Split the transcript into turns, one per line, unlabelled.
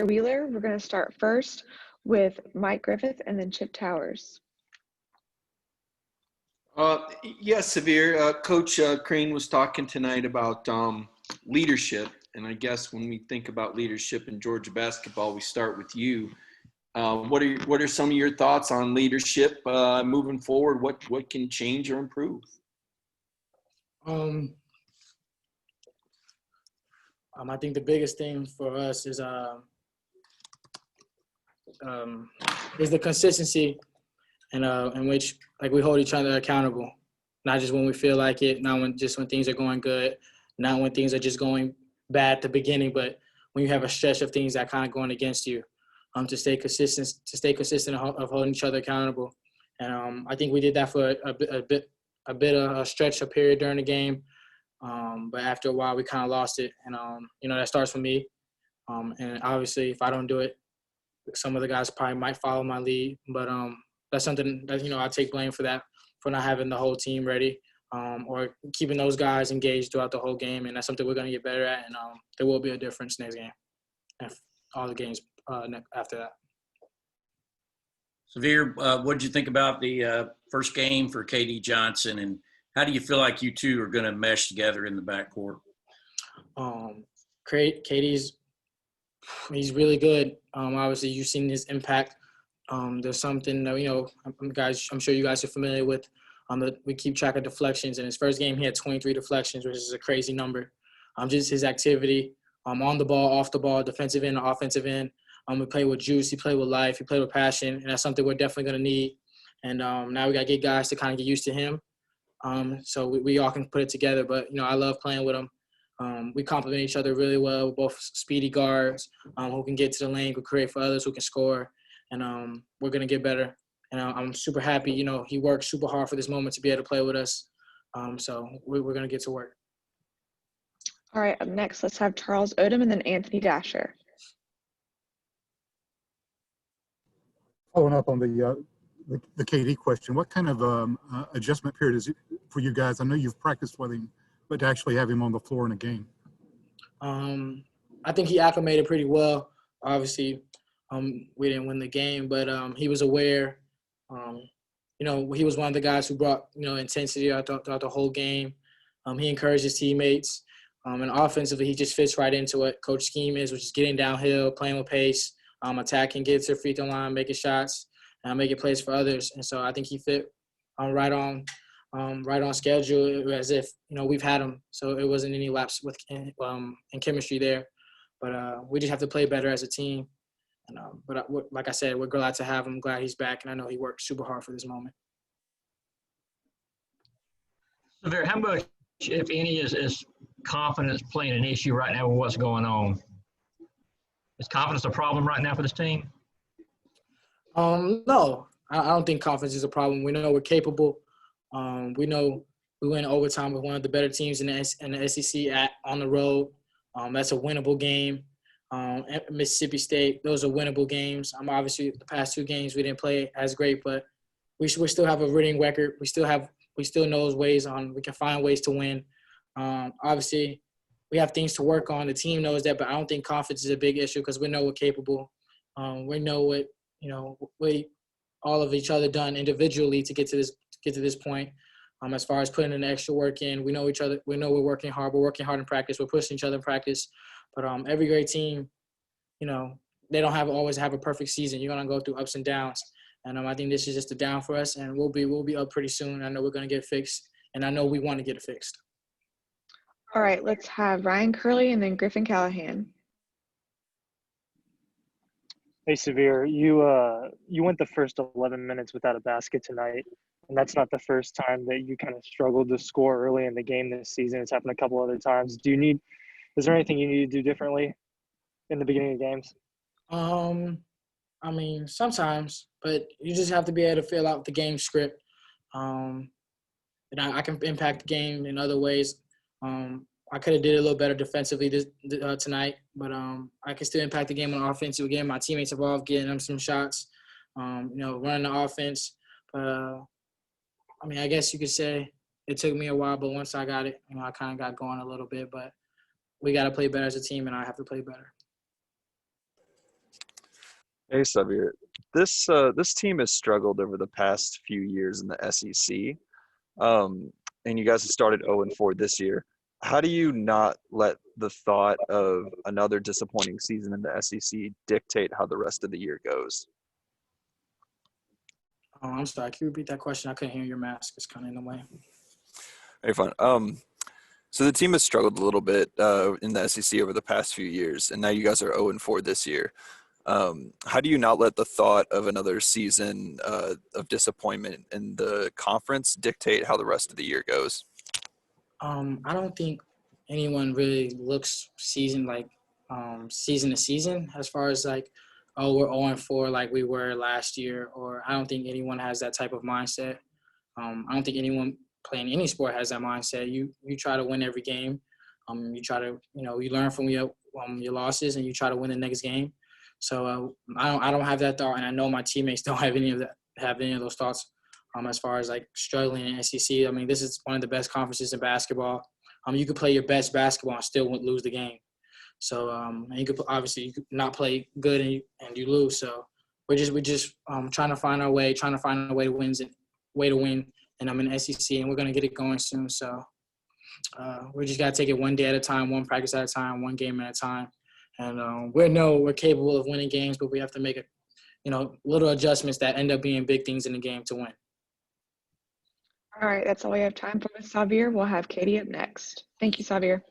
Wheeler. We're going to start first with Mike Griffith and then Chip Towers.
Yes, Severe. Coach Crane was talking tonight about leadership. And I guess when we think about leadership in Georgia basketball, we start with you. What are some of your thoughts on leadership moving forward? What can change or improve?
I think the biggest thing for us is the consistency and in which we hold each other accountable, not just when we feel like it, not when things are going good, not when things are just going bad at the beginning, but when you have a stretch of things that kind of going against you, to stay consistent of holding each other accountable. And I think we did that for a bit of a stretch, a period during the game. But after a while, we kind of lost it. And, that starts for me. And obviously, if I don't do it, some of the guys probably might follow my lead. But that's something that, I take blame for that, for not having the whole team ready or keeping those guys engaged throughout the whole game. And that's something we're going to get better at. And there will be a difference next game and all the games after that.
Severe, what did you think about the first game for KD Johnson, and how do you feel like you two are going to mesh together in the backcourt?
KD's he's really good. Obviously, you've seen his impact. There's something that, guys, I'm sure you guys are familiar with. We keep track of deflections. In his first game, he had 23 deflections, which is a crazy number. Just his activity on the ball, off the ball, defensive end, offensive end. We play with juice. He played with life. He played with passion, and that's something we're definitely going to need. And now we got to get guys to kind of get used to him. So we all can put it together. But, I love playing with him. We complement each other really well. We're both speedy guards who can get to the lane, who create for others, who can score. And we're going to get better. And I'm super happy. He worked super hard for this moment to be able to play with us. So we're going to get to work.
All right, up next, let's have Charles Odom and then Anthony Dasher.
Following up on the KD question, what kind of adjustment period is it for you guys? I know you've practiced with him, but to actually have him on the floor in a game?
I think he acclimated pretty well. Obviously, we didn't win the game, but he was aware. He was one of the guys who brought, intensity throughout the whole game. He encouraged his teammates. And offensively, he just fits right into what Coach scheme is, which is getting downhill, playing with pace, attacking, get to the free throw line, making shots, making plays for others. And so I think he fit right on schedule, as if, we've had him. So it wasn't any lapse in chemistry there. But we just have to play better as a team. And, like I said, we're glad to have him. Glad he's back, and I know he worked super hard for this moment.
Severe, how much, if any, is confidence playing an issue right now with what's going on? Is confidence a problem right now for this team?
No, I don't think confidence is a problem. We know we're capable. We know we went overtime with one of the better teams in the SEC on the road. That's a winnable game. Mississippi State, those are winnable games. Obviously, the past two games we didn't play as great, but we still have a winning record. We still know ways we can find ways to win. Obviously, we have things to work on. The team knows that, but I don't think confidence is a big issue because we know we're capable. We know what we all of each other done individually to get to this point. As far as putting in the extra work in, we know each other. We know we're working hard. We're working hard in practice. We're pushing each other in practice. But every great team, they don't always have a perfect season. You're gonna go through ups and downs. And I think this is just a down for us, and we'll be up pretty soon. I know we're gonna get fixed, and I know we want to get it fixed.
All right, let's have Ryan Curley and then Griffin Callahan.
Hey, Severe, you went the first 11 minutes without a basket tonight, and that's not the first time that you kind of struggled to score early in the game this season. It's happened a couple other times. Is there anything you need to do differently in the beginning of games?
Sometimes, but you just have to be able to fill out the game script. And I can impact the game in other ways. I could have did a little better defensively tonight, but I can still impact the game on offense. Getting my teammates involved, getting them some shots, running the offense. But, I guess you could say it took me a while, but once I got it, I kind of got going a little bit. But we got to play better as a team, and I have to play better.
Hey, Xavier. This team has struggled over the past few years in the SEC, and you guys have started 0-4 this year. How do you not let the thought of another disappointing season in the SEC dictate how the rest of the year goes?
Oh, I'm sorry. Can you repeat that question? I couldn't hear your mask. It's kind of in the way.
Hey, fun. So the team has struggled a little bit in the SEC over the past few years, and now you guys are 0-4 this year. How do you not let the thought of another season of disappointment in the conference dictate how the rest of the year goes?
I don't think anyone really looks season to season as far as like, oh, we're 0-4 like we were last year, or I don't think anyone has that type of mindset. I don't think anyone playing any sport has that mindset. You try to win every game. You try to you learn from your losses and you try to win the next game. So I don't have that thought, and I know my teammates don't have any of those thoughts. As far as like struggling in SEC, I mean, this is one of the best conferences in basketball. You could play your best basketball and still lose the game. So and you could not play good and you lose. So we're just trying to find our way, trying to find a way to win. And I'm in SEC, and we're gonna get it going soon. So we just gotta take it one day at a time, one practice at a time, one game at a time. And we're capable of winning games, but we have to make little adjustments that end up being big things in the game to win.
All right, that's all we have time for with Xavier. We'll have Katie up next. Thank you, Xavier.